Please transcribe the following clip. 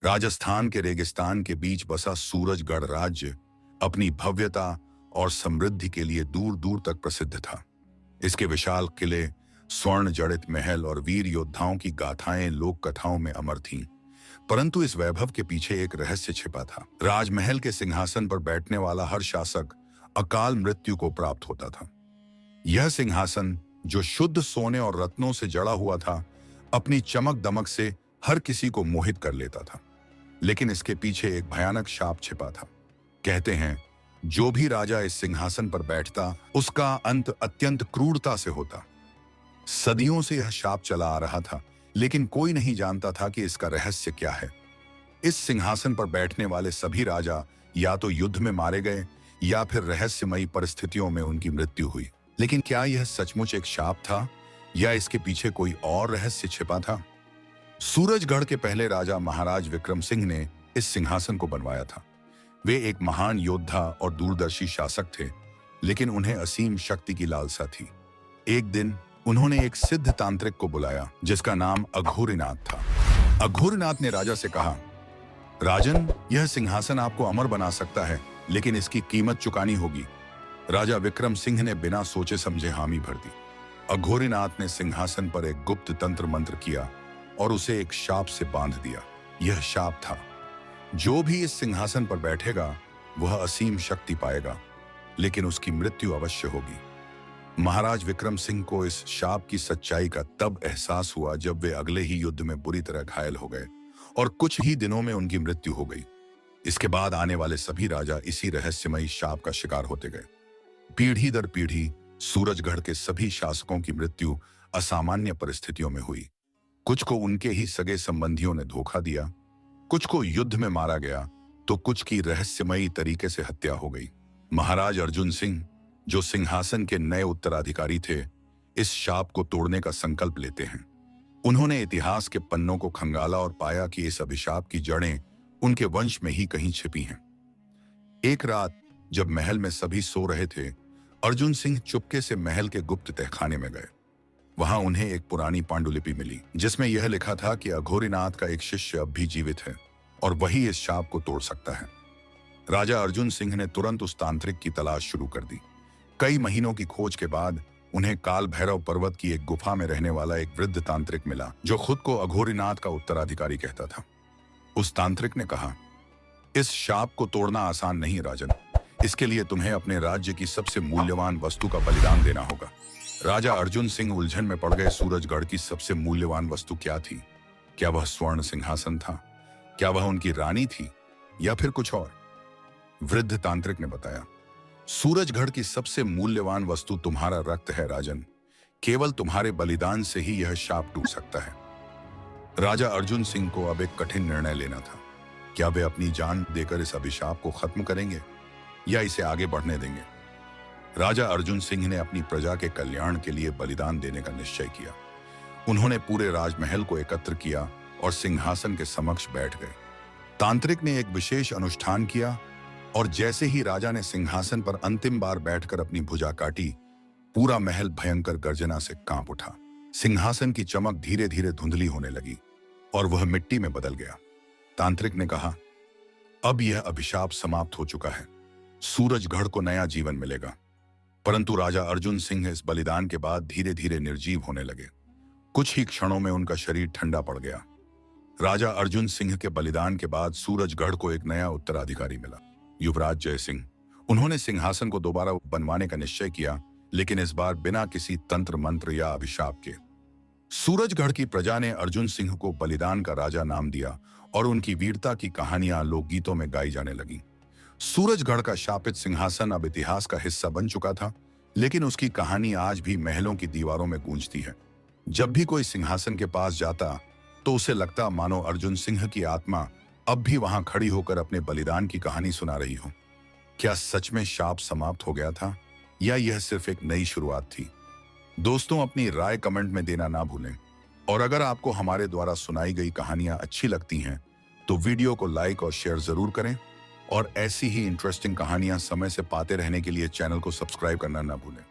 राजस्थान के रेगिस्तान के बीच बसा सूरजगढ़ राज्य अपनी भव्यता और समृद्धि के लिए दूर दूर तक प्रसिद्ध था। इसके विशाल किले, स्वर्ण जड़ित महल और वीर योद्धाओं की गाथाएं लोक कथाओं में अमर थीं। परंतु इस वैभव के पीछे एक रहस्य छिपा था। राजमहल के सिंहासन पर बैठने वाला हर शासक अकाल मृत्यु को प्राप्त होता था। यह सिंहासन, जो शुद्ध सोने और रत्नों से जड़ा हुआ था, अपनी चमक दमक से हर किसी को मोहित कर लेता था। लेकिन इसके पीछे एक भयानक शाप छिपा था। कहते हैं, जो भी राजा इस सिंहासन पर बैठता, उसका अंत अत्यंत क्रूरता से होता। सदियों से यह शाप चला आ रहा था, लेकिन कोई नहीं जानता था कि इसका रहस्य क्या है। इस सिंहासन पर बैठने वाले सभी राजा या तो युद्ध में मारे गए या फिर रहस्यमयी परिस्थितियों में उनकी मृत्यु हुई। लेकिन क्या यह सचमुच एक शाप था या इसके पीछे कोई और रहस्य छिपा था? सूरजगढ़ के पहले राजा महाराज विक्रम सिंह ने इस सिंहासन को बनवाया था। वे एक महान योद्धा और दूरदर्शी शासक थे, लेकिन उन्हें असीम शक्ति की लालसा थी। एक दिन उन्होंने एक सिद्ध तांत्रिक को बुलाया, जिसका नाम अघोरीनाथ था। अघोरीनाथ ने राजा से कहा, राजन, यह सिंहासन आपको अमर बना सकता है, लेकिन इसकी कीमत चुकानी होगी। राजा विक्रम सिंह ने बिना सोचे समझे हामी भर दी। अघोरीनाथ ने सिंहासन पर एक गुप्त तंत्र मंत्र किया और उसे एक शाप से बांध दिया। यह शाप था, जो भी इस सिंहासन पर बैठेगा वह असीम शक्ति पाएगा, लेकिन उसकी मृत्यु अवश्य होगी। महाराज विक्रम सिंह को इस शाप की सच्चाई का तब एहसास हुआ जब वे अगले ही युद्ध में बुरी तरह घायल हो गए और कुछ ही दिनों में उनकी मृत्यु हो गई। इसके बाद आने वाले सभी राजा इसी रहस्यमयी शाप का शिकार होते गए। पीढ़ी दर पीढ़ी सूरजगढ़ के सभी शासकों की मृत्यु असामान्य परिस्थितियों में हुई। कुछ को उनके ही सगे संबंधियों ने धोखा दिया, कुछ को युद्ध में मारा गया, तो कुछ की रहस्यमयी तरीके से हत्या हो गई। महाराज अर्जुन सिंह, जो सिंहासन के नए उत्तराधिकारी थे, इस शाप को तोड़ने का संकल्प लेते हैं। उन्होंने इतिहास के पन्नों को खंगाला और पाया कि इस अभिशाप की जड़ें उनके वंश में ही कहीं छिपी हैं। एक रात जब महल में सभी सो रहे थे, अर्जुन सिंह चुपके से महल के गुप्त तहखाने में गए। वहां उन्हें एक पुरानी पांडुलिपि मिली, जिसमें यह लिखा था कि अघोरीनाथ का एक शिष्य अब भी जीवित है और वही इस शाप को तोड़ सकता है। राजा अर्जुन सिंह ने तुरंत उस तांत्रिक की तलाश शुरू कर दी। कई महीनों की खोज के बाद उन्हें काल भैरव पर्वत की एक गुफा में रहने वाला एक वृद्ध तांत्रिक मिला, जो खुद को अघोरीनाथ का उत्तराधिकारी कहता था। उस तांत्रिक ने कहा, इस शाप को तोड़ना आसान नहीं राजन, इसके लिए तुम्हें अपने राज्य की सबसे मूल्यवान वस्तु का बलिदान देना होगा। राजा अर्जुन सिंह उलझन में पड़ गए। सूरजगढ़ की सबसे मूल्यवान वस्तु क्या थी? क्या वह स्वर्ण सिंहासन था? क्या वह उनकी रानी थी या फिर कुछ और? वृद्ध तांत्रिक ने बताया, सूरजगढ़ की सबसे मूल्यवान वस्तु तुम्हारा रक्त है राजन। केवल तुम्हारे बलिदान से ही यह शाप टूट सकता है। राजा अर्जुन सिंह को अब एक कठिन निर्णय लेना था। क्या वे अपनी जान देकर इस अभिशाप को खत्म करेंगे या इसे आगे बढ़ने देंगे? राजा अर्जुन सिंह ने अपनी प्रजा के कल्याण के लिए बलिदान देने का निश्चय किया। उन्होंने पूरे राजमहल को एकत्र किया और सिंहासन के समक्ष बैठ गए। तांत्रिक ने एक विशेष अनुष्ठान किया और जैसे ही राजा ने सिंहासन पर अंतिम बार बैठकर अपनी भुजा काटी, पूरा महल भयंकर गर्जना से कांप उठा। सिंहासन की चमक धीरे धीरे धुंधली होने लगी और वह मिट्टी में बदल गया। तांत्रिक ने कहा, अब यह अभिशाप समाप्त हो चुका है, सूरजगढ़ को नया जीवन मिलेगा। परंतु राजा अर्जुन सिंह इस बलिदान के बाद धीरे धीरे निर्जीव होने लगे। कुछ ही क्षणों में उनका शरीर ठंडा पड़ गया। राजा अर्जुन सिंह के बलिदान के बाद सूरजगढ़ को एक नया उत्तराधिकारी मिला, युवराज जय सिंह। उन्होंने सिंहासन को दोबारा बनवाने का निश्चय किया, लेकिन इस बार बिना किसी तंत्र मंत्र या अभिशाप के। सूरजगढ़ की प्रजा ने अर्जुन सिंह को बलिदान का राजा नाम दिया और उनकी वीरता की कहानियां लोकगीतों में गाई जाने लगी। सूरजगढ़ का शापित सिंहासन अब इतिहास का हिस्सा बन चुका था, लेकिन उसकी कहानी आज भी महलों की दीवारों में गूंजती है। जब भी कोई सिंहासन के पास जाता तो उसे लगता मानो अर्जुन सिंह की आत्मा अब भी वहां खड़ी होकर अपने बलिदान की कहानी सुना रही हो। क्या सच में शाप समाप्त हो गया था या यह सिर्फ एक नई शुरुआत थी? दोस्तों, अपनी राय कमेंट में देना ना भूलें और अगर आपको हमारे द्वारा सुनाई गई कहानियां अच्छी लगती हैं तो वीडियो को लाइक और शेयर जरूर करें और ऐसी ही इंटरेस्टिंग कहानियां समय से पाते रहने के लिए चैनल को सब्सक्राइब करना ना भूलें।